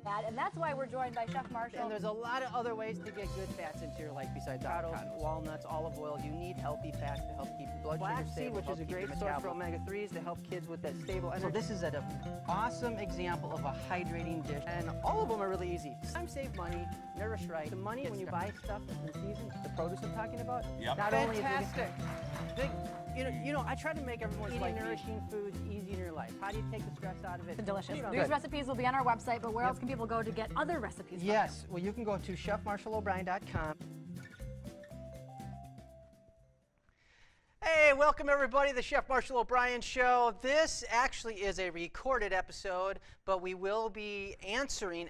And that's why we're joined by Chef Marshall. And there's a lot of other ways to get good fats into your life besides avocados, walnuts, olive oil. You need healthy fats to help keep blood sugar stable, which is a great source for omega-3s to help kids with that stable energy. So this is an awesome example of a hydrating dish, and all of them are really easy. Time save money, nourish right. The money when you buy stuff in season, the produce I'm talking about. Yep. Not Fantastic. You know, I try to make everyone's life nourishing foods easy in your life. How do you take the stress out of it? It's delicious. Good. These recipes will be on our website, but where else can people go to get other recipes? Yes, well, you can go to chefmarshallobrien.com. Hey, welcome everybody to the Chef Marshall O'Brien Show. This actually is a recorded episode, but I will be answering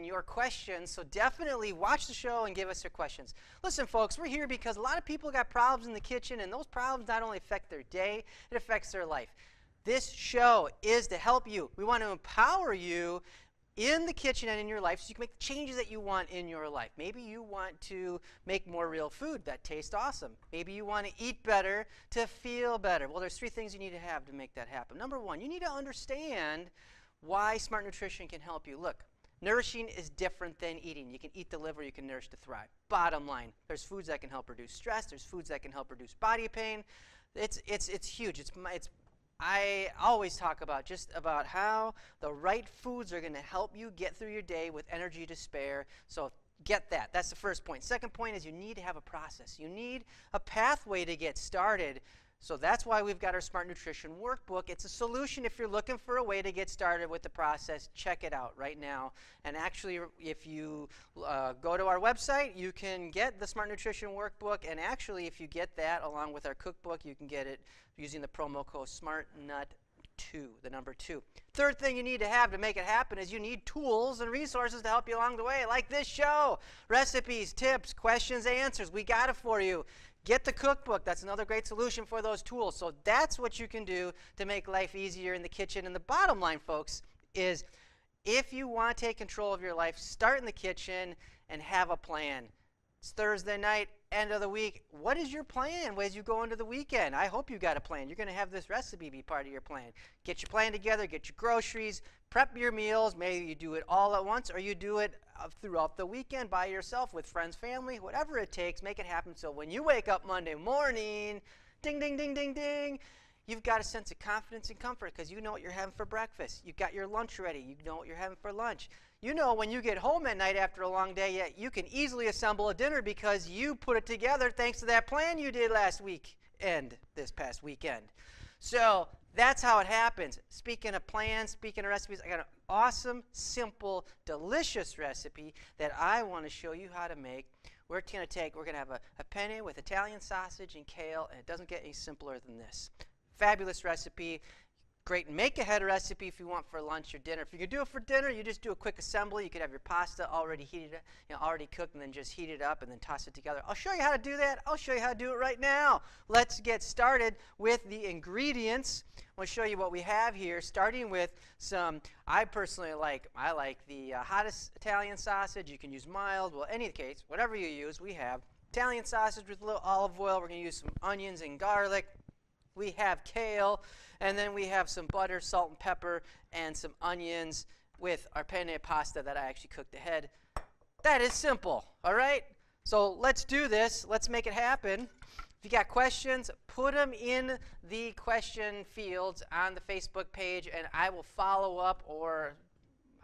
your questions, so definitely watch the show and give us your questions. Listen, folks, we're here because a lot of people got problems in the kitchen, and those problems not only affect their day, it affects their life. This show is to help you. We want to empower you in the kitchen and in your life so you can make the changes that you want in your life. Maybe you want to make more real food that tastes awesome. Maybe you want to eat better to feel better. Well, there's 3 things you need to have to make that happen. Number 1, you need to understand why smart nutrition can help you. Look, nourishing is different than eating. You can eat to live or you can nourish to thrive. Bottom line, there's foods that can help reduce stress. There's foods that can help reduce body pain. It's huge. I always talk about how the right foods are going to help you get through your day with energy to spare. So get that. That's the first point. Second point is you need to have a process. You need a pathway to get started. So that's why we've got our Smart Nutrition Workbook. It's a solution if you're looking for a way to get started with the process. Check it out right now. And actually, if you go to our website, you can get the Smart Nutrition Workbook. And actually, if you get that along with our cookbook, you can get it using the promo code SMARTNUT2, the number 2. Third thing you need to have to make it happen is you need tools and resources to help you along the way, like this show. Recipes, tips, questions, answers. We got it for you. Get the cookbook. That's another great solution for those tools. So that's what you can do to make life easier in the kitchen. And the bottom line, folks, is if you want to take control of your life, start in the kitchen and have a plan. It's Thursday night, end of the week. What is your plan as you go into the weekend? I hope you got a plan. You're going to have this recipe be part of your plan. Get your plan together, get your groceries, prep your meals. Maybe you do it all at once or you do it throughout the weekend by yourself with friends, family, whatever it takes. Make it happen so when you wake up Monday morning, ding, ding, ding, ding, ding, you've got a sense of confidence and comfort because you know what you're having for breakfast. You've got your lunch ready. You know what you're having for lunch. You know when you get home at night after a long day, you can easily assemble a dinner because you put it together thanks to that plan you did last week and this past weekend. So that's how it happens. Speaking of plans, speaking of recipes, I got an awesome, simple, delicious recipe that I want to show you how to make. We're going to have a penne with Italian sausage and kale, and it doesn't get any simpler than this. Fabulous recipe. Great make-ahead recipe if you want for lunch or dinner. If you could do it for dinner, you just do a quick assembly. You could have your pasta already heated, already cooked, and then just heat it up and then toss it together. I'll show you how to do that. I'll show you how to do it right now. Let's get started with the ingredients. I'll show you what we have here, starting with some, I like the hottest Italian sausage. You can use mild. Well, any case, whatever you use, we have Italian sausage with a little olive oil. We're going to use some onions and garlic. We have kale, and then we have some butter, salt, and pepper, and some onions with our penne pasta that I actually cooked ahead. That is simple, all right? So let's do this. Let's make it happen. If you got questions, put them in the question fields on the Facebook page, and I will follow up, or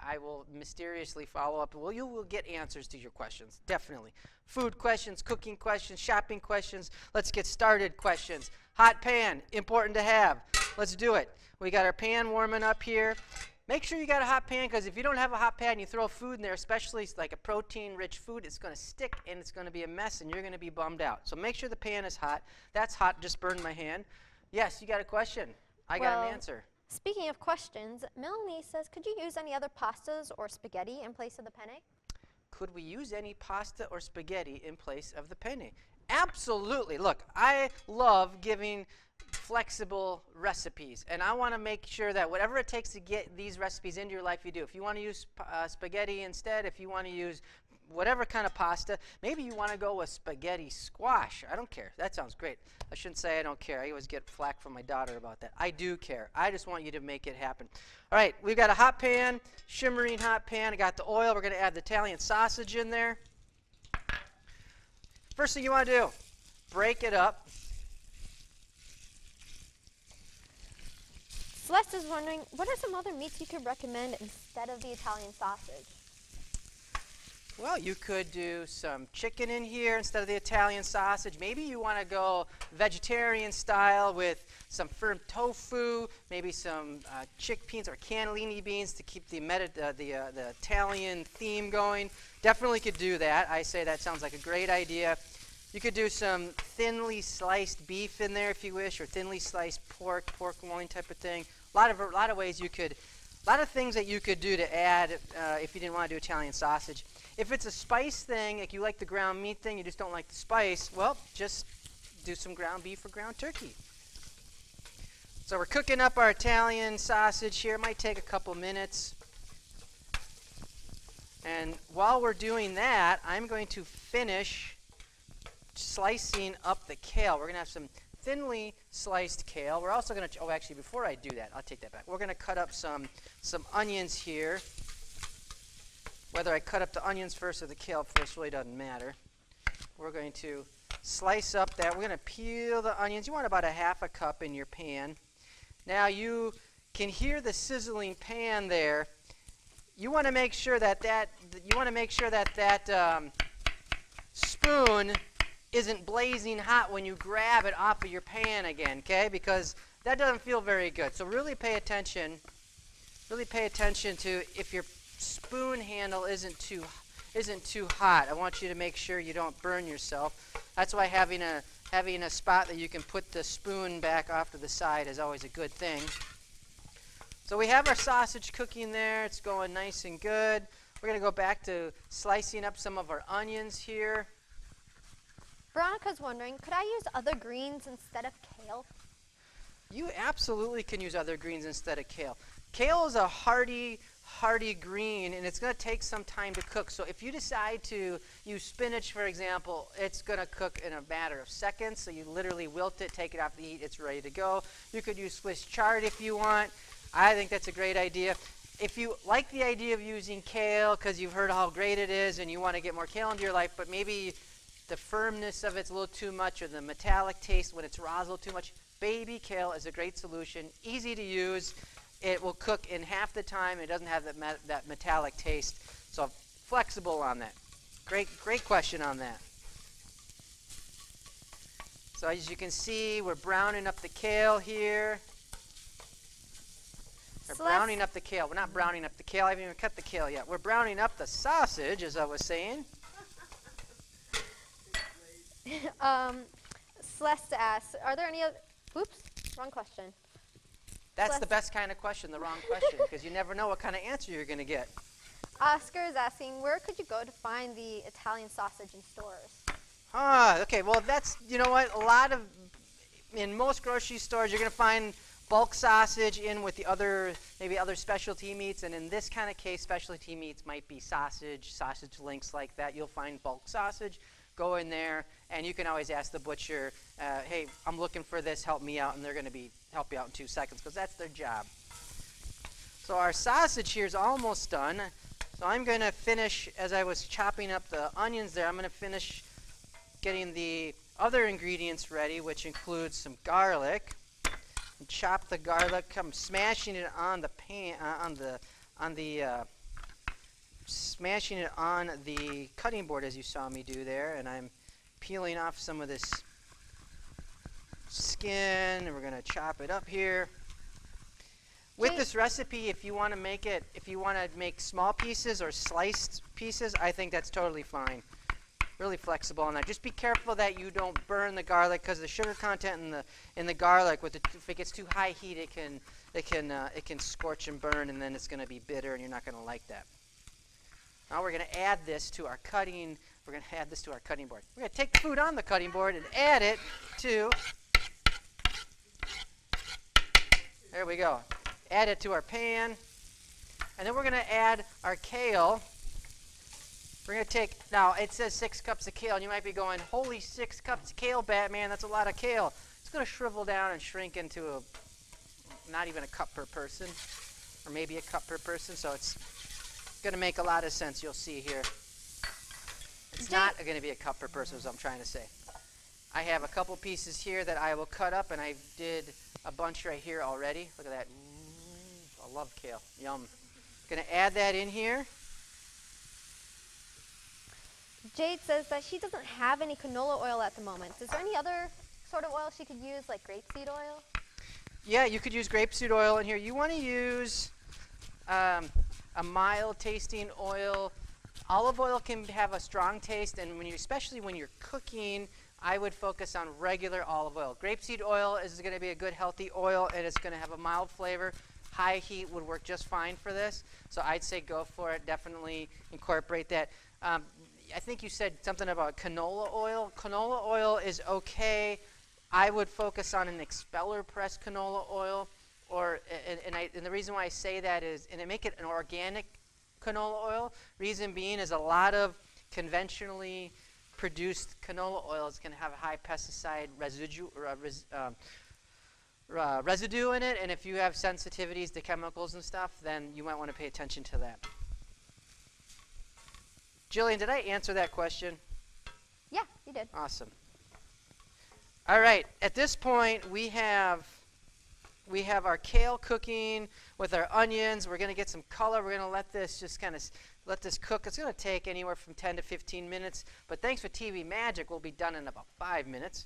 I will mysteriously follow up. Well, you will get answers to your questions, definitely. Food questions, cooking questions, shopping questions. Let's get started questions. Hot pan, important to have. Let's do it. We got our pan warming up here. Make sure you got a hot pan, because if you don't have a hot pan, you throw food in there, especially like a protein-rich food, it's going to stick and it's going to be a mess, and you're going to be bummed out. So make sure the pan is hot. That's hot. Just burned my hand. Yes, you got a question. I got an answer. Speaking of questions, Melanie says, could you use any other pastas or spaghetti in place of the penne? Could we use any pasta or spaghetti in place of the penne? Absolutely. Look, I love giving flexible recipes, and I want to make sure that whatever it takes to get these recipes into your life, you do. If you want to use spaghetti instead, if you want to use whatever kind of pasta. Maybe you want to go with spaghetti squash. I don't care. That sounds great. I shouldn't say I don't care. I always get flack from my daughter about that. I do care. I just want you to make it happen. All right, we've got a hot pan, shimmering hot pan. I got the oil. We're going to add the Italian sausage in there. First thing you want to do, break it up. Celeste is wondering, what are some other meats you could recommend instead of the Italian sausage? Well, you could do some chicken in here instead of the Italian sausage. Maybe you want to go vegetarian style with some firm tofu, maybe some chickpeas or cannellini beans to keep the Italian theme going. Definitely could do that. I say that sounds like a great idea. You could do some thinly sliced beef in there if you wish, or thinly sliced pork loin type of thing. A lot of ways you could, a lot of things that you could do to add if you didn't want to do Italian sausage. If it's a spice thing, like you like the ground meat thing, you just don't like the spice, well, just do some ground beef or ground turkey. So we're cooking up our Italian sausage here. It might take a couple minutes. And while we're doing that, I'm going to finish slicing up the kale. We're going to have some thinly sliced kale. We're also going to, oh, actually, before I do that, I'll take that back. We're going to cut up some onions here. Whether I cut up the onions first or the kale first really doesn't matter. We're going to slice up that. We're going to peel the onions. You want about a half a cup in your pan. Now you can hear the sizzling pan there. You want to make sure that spoon isn't blazing hot when you grab it off of your pan again, okay? Because that doesn't feel very good. So really pay attention. Really pay attention to if your spoon handle isn't too hot. I want you to make sure you don't burn yourself. That's why having a spot that you can put the spoon back off to the side is always a good thing. So we have our sausage cooking there. It's going nice and good. We're going to go back to slicing up some of our onions here. Veronica's wondering, could I use other greens instead of kale? You absolutely can use other greens instead of kale. Kale is a hardy green, and it's going to take some time to cook. So if you decide to use spinach, for example, it's going to cook in a matter of seconds. So you literally wilt it, take it off the heat, it's ready to go. You could use Swiss chard if you want. I think that's a great idea. If you like the idea of using kale because you've heard how great it is and you want to get more kale into your life, but maybe the firmness of it's a little too much or the metallic taste when it's raw is a little too much, baby kale is a great solution. Easy to use. It will cook in half the time. It doesn't have that metallic taste. So flexible on that. Great question on that. So as you can see, we're browning up the kale here. We're browning up the kale. We're not browning up the kale. I haven't even cut the kale yet. We're browning up the sausage, as I was saying. Celeste asks, are there any other, oops, wrong question. That's the best kind of question, the wrong question, because you never know what kind of answer you're going to get. Oscar is asking, where could you go to find the Italian sausage in stores? Okay, well, that's, you know what, in most grocery stores, you're going to find bulk sausage in with the maybe other specialty meats, and in this kind of case, specialty meats might be sausage links like that. You'll find bulk sausage. Go in there, and you can always ask the butcher, hey, I'm looking for this, help me out, and they're going to help you out in 2 seconds, because that's their job. So our sausage here is almost done. So I'm going to finish, as I was chopping up the onions there, I'm going to finish getting the other ingredients ready, which includes some garlic. And chop the garlic, I'm smashing it on the pan, smashing it on the cutting board as you saw me do there, and I'm peeling off some of this skin, and we're going to chop it up here. With this recipe, if you want to make small pieces or sliced pieces, I think that's totally fine. Really flexible on that. Just be careful that you don't burn the garlic, because the sugar content in the garlic, if it gets too high heat, it can scorch and burn, and then it's going to be bitter, and you're not going to like that. Now we're going to add this to our cutting. We're going to add this to our cutting board. We're going to take the food on the cutting board and add it to. There we go. Add it to our pan, and then we're going to add our kale. We're going to take, now it says 6 cups of kale, and you might be going, holy 6 cups of kale, Batman, that's a lot of kale. It's going to shrivel down and shrink into not even a cup per person, or maybe a cup per person, so it's going to make a lot of sense, you'll see here. It's not going to be a cup per person, is what I'm trying to say. I have a couple pieces here that I will cut up, and I did a bunch right here already. Look at that. I love kale. Yum. Going to add that in here. Jade says that she doesn't have any canola oil at the moment. Is there any other sort of oil she could use, like grapeseed oil? Yeah, you could use grapeseed oil in here. You want to use a mild tasting oil. Olive oil can have a strong taste, and especially when you're cooking, I would focus on regular olive oil. Grapeseed oil is going to be a good healthy oil, and it's going to have a mild flavor. High heat would work just fine for this, so I'd say go for it. Definitely incorporate that. I think you said something about canola oil. Canola oil is okay. I would focus on an expeller press canola oil, and the reason why I say that is, and make it an organic canola oil. Reason being is a lot of conventionally produced canola oil is going to have a high pesticide residue in it, and if you have sensitivities to chemicals and stuff, then you might want to pay attention to that. Jillian, did I answer that question? Yeah, you did. Awesome. All right, at this point we have our kale cooking with our onions. We're going to get some color. We're going to let this just kind of let this cook. It's going to take anywhere from 10 to 15 minutes, but thanks for TV Magic, we'll be done in about 5 minutes.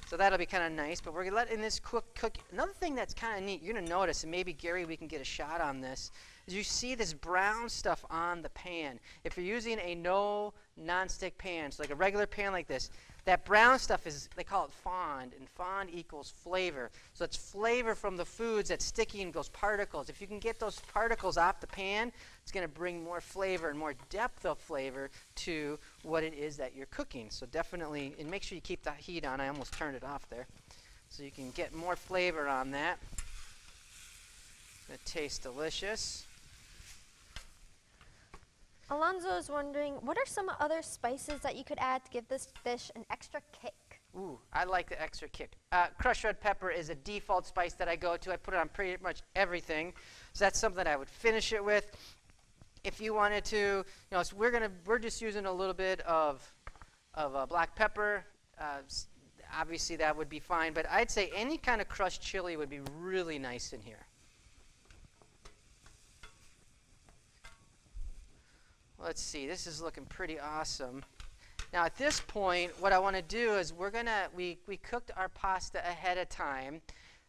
So that'll be kind of nice, but we're letting this cook. Another thing that's kind of neat, you're going to notice, and maybe Gary, we can get a shot on this, is you see this brown stuff on the pan. If you're using a no nonstick pan, so like a regular pan like this, that brown stuff is, they call it fond, and fond equals flavor. So it's flavor from the foods that's sticking, those particles. If you can get those particles off the pan, it's going to bring more flavor and more depth of flavor to what it is that you're cooking. So definitely, and make sure you keep the heat on. I almost turned it off there. So you can get more flavor on that. It tastes delicious. Alonzo is wondering, what are some other spices that you could add to give this dish an extra kick? Ooh, I like the extra kick. Crushed red pepper is a default spice that I go to. I put it on pretty much everything. So that's something I would finish it with. If you wanted to, so we're just using a little bit of black pepper. Obviously that would be fine, but I'd say any kind of crushed chili would be really nice in here. Let's see, this is looking pretty awesome. Now at this point, what I want to do is we cooked our pasta ahead of time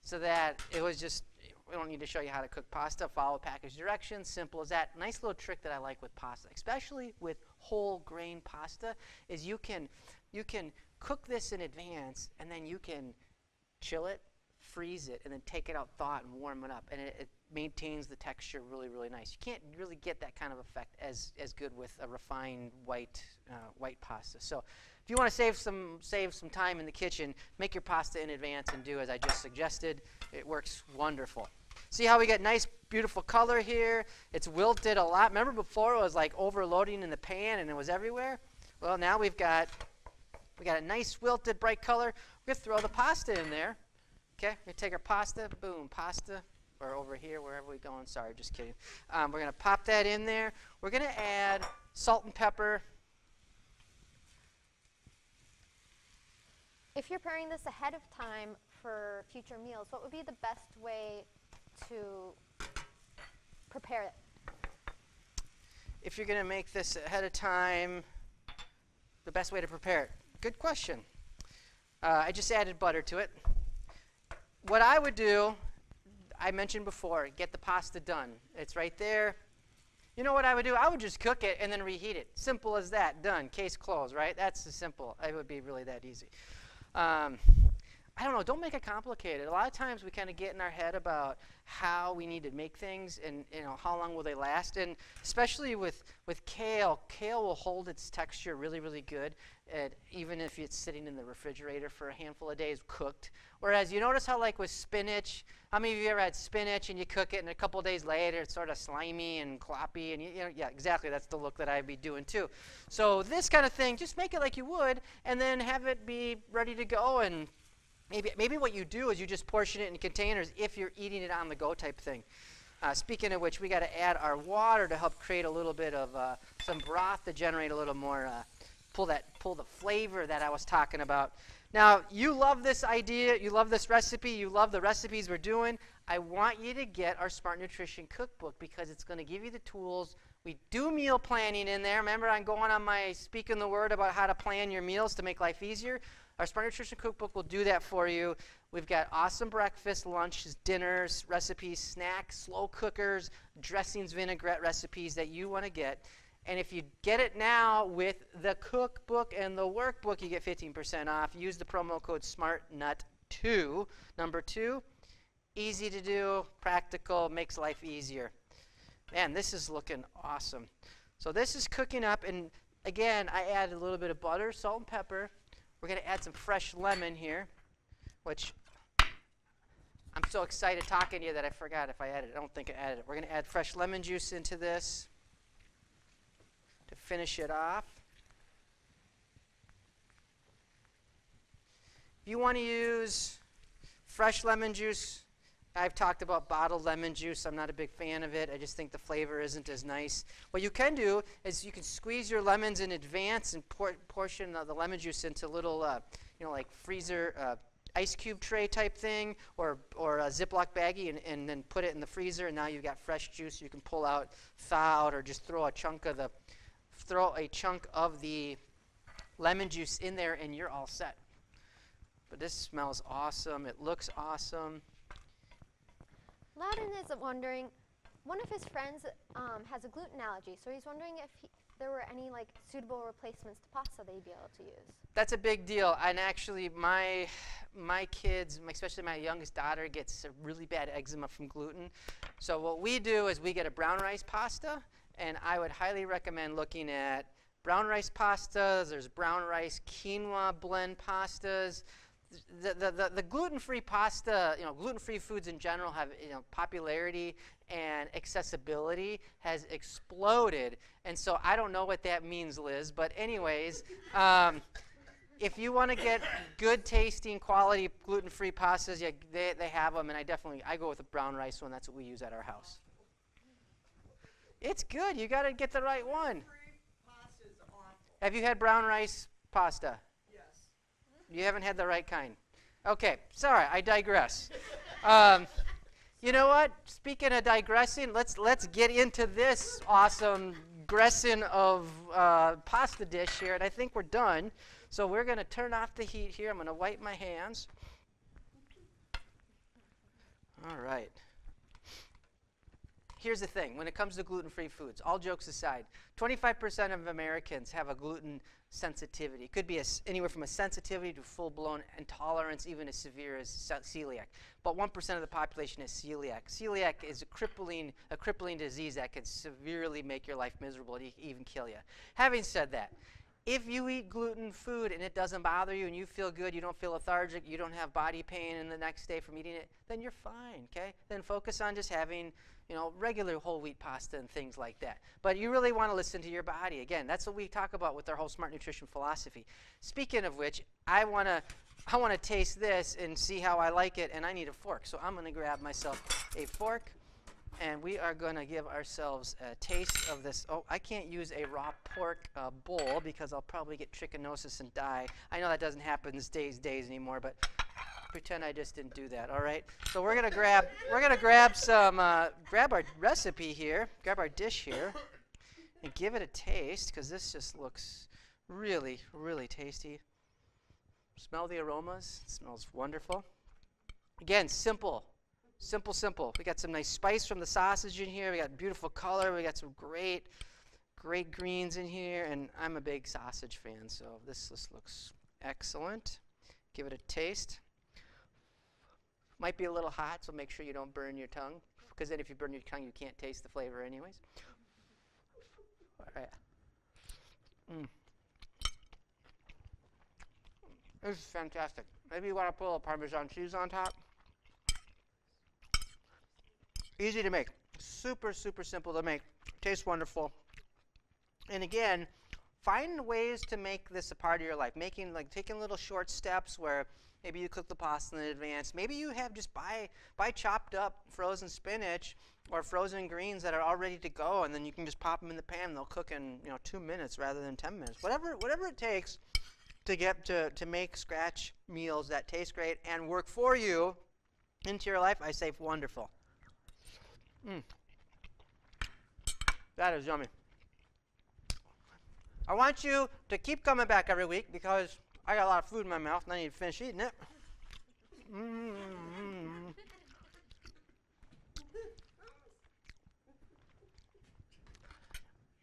so that it was just, we don't need to show you how to cook pasta. Follow package directions, simple as that. Nice little trick that I like with pasta, especially with whole grain pasta, is you can cook this in advance, and then you can chill it, freeze it, and then take it out thawed and warm it up, and it maintains the texture really, really nice. You can't really get that kind of effect as good with a refined white pasta. So if you want to save some time in the kitchen, make your pasta in advance and do as I just suggested. It works wonderful. See how we get nice, beautiful color here? It's wilted a lot. Remember before it was like overloading in the pan and it was everywhere? Well, now we got a nice wilted, bright color. We're going to throw the pasta in there. Okay, we're going to take our pasta, boom, pasta, or over here, wherever we're going. Sorry, just kidding. We're going to pop that in there. We're going to add salt and pepper. If you're preparing this ahead of time for future meals, what would be the best way to prepare it? If you're going to make this ahead of time, the best way to prepare it. Good question. I just added butter to it. What I would do, I mentioned before, get the pasta done. It's right there. You know what I would do? I would just cook it and then reheat it. Simple as that. Done. Case closed, right? That's simple. It would be really that easy. I don't know, don't make it complicated. A lot of times we kind of get in our head about how we need to make things and how long will they last. And especially with kale, kale will hold its texture really, really good, even if it's sitting in the refrigerator for a handful of days cooked. Whereas you notice how like with spinach, how many of you ever had spinach and you cook it and a couple of days later it's sort of slimy and gloppy and yeah, exactly, that's the look that I'd be doing too. So this kind of thing, just make it like you would and then have it be ready to go. And maybe what you do is you just portion it in containers if you're eating it on the go type thing. Speaking of which, we got to add our water to help create a little bit of some broth to generate a little more, pull the flavor that I was talking about. Now, you love this idea, you love this recipe, you love the recipes we're doing. I want you to get our Smart Nutrition Cookbook because it's going to give you the tools. We do meal planning in there. Remember, I'm going on my Speaking the Word about how to plan your meals to make life easier. Our Smart Nutrition Cookbook will do that for you. We've got awesome breakfast, lunches, dinners, recipes, snacks, slow cookers, dressings, vinaigrette recipes that you want to get. And if you get it now with the cookbook and the workbook, you get 15% off. Use the promo code SMARTNUT2, number 2. Easy to do, practical, makes life easier. Man, this is looking awesome. So this is cooking up, and again, I added a little bit of butter, salt, and pepper. We're going to add some fresh lemon here, which I'm so excited talking to you that I forgot if I added it. I don't think I added it. We're going to add fresh lemon juice into this to finish it off. If you want to use fresh lemon juice, I've talked about bottled lemon juice. I'm not a big fan of it. I just think the flavor isn't as nice. What you can do is you can squeeze your lemons in advance and portion the lemon juice into little, like freezer ice cube tray type thing, or a Ziploc baggie, and then put it in the freezer. And now you've got fresh juice you can pull out, thaw out, or just throw a chunk of the lemon juice in there, and you're all set. But this smells awesome. It looks awesome. Loudon is wondering, one of his friends has a gluten allergy, so he's wondering if there were any suitable replacements to pasta that he'd be able to use. That's a big deal, and actually my kids, especially my youngest daughter, gets a really bad eczema from gluten. So what we do is we get a brown rice pasta, and I would highly recommend looking at brown rice pastas. There's brown rice quinoa blend pastas. The gluten-free pasta, gluten-free foods in general have, popularity and accessibility has exploded. And so I don't know what that means, Liz, but anyways, if you want to get good tasting, quality gluten-free pastas, yeah, they have them, and I go with the brown rice one. That's what we use at our house. It's good. You got to get the right one. Have you had brown rice pasta? You haven't had the right kind. Okay, sorry, I digress. You know what? Speaking of digressing, let's get into this awesome gressin of pasta dish here, and I think we're done. So we're going to turn off the heat here. I'm going to wipe my hands. All right. Here's the thing. When it comes to gluten-free foods, all jokes aside, 25% of Americans have a gluten sensitivity. It could be anywhere from a sensitivity to full-blown intolerance, even as severe as celiac. But 1% of the population is celiac. Celiac is a crippling disease that can severely make your life miserable and even kill you. Having said that, if you eat gluten food and it doesn't bother you and you feel good, you don't feel lethargic, you don't have body pain in the next day from eating it, then you're fine, okay? Then focus on just having, regular whole wheat pasta and things like that. But you really want to listen to your body. Again, that's what we talk about with our whole Smart Nutrition philosophy. Speaking of which, I want to taste this and see how I like it, and I need a fork. So I'm going to grab myself a fork. And we are going to give ourselves a taste of this. Oh, I can't use a raw pork bowl because I'll probably get trichinosis and die. I know that doesn't happen these days anymore, but pretend I just didn't do that. All right. So we're gonna grab our recipe here, grab our dish here, and give it a taste because this just looks really, really tasty. Smell the aromas. It smells wonderful. Again, simple. Simple. We got some nice spice from the sausage in here. We got beautiful color. We got some great greens in here. And I'm a big sausage fan, so this looks excellent. Give it a taste. Might be a little hot, so make sure you don't burn your tongue, because then if you burn your tongue, you can't taste the flavor anyways. All right. This is fantastic. Maybe you want to put a little Parmesan cheese on top. Easy to make. Super, super simple to make. Tastes wonderful. And again, find ways to make this a part of your life. Taking little short steps where maybe you cook the pasta in advance. Maybe you have just buy chopped up frozen spinach or frozen greens that are all ready to go, and then you can just pop them in the pan and they'll cook in 2 minutes rather than 10 minutes. Whatever it takes to get to make scratch meals that taste great and work for you into your life, I say wonderful. That is yummy. I want you to keep coming back every week because I got a lot of food in my mouth and I need to finish eating it.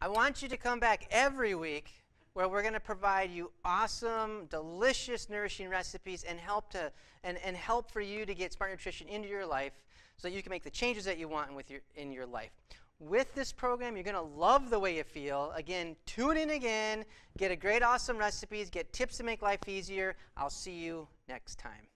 I want you to come back every week where we're going to provide you awesome, delicious, nourishing recipes and help for you to get smart nutrition into your life so that you can make the changes that you want in your life. With this program, you're going to love the way you feel. Again, tune in again, get a great, awesome recipes, get tips to make life easier. I'll see you next time.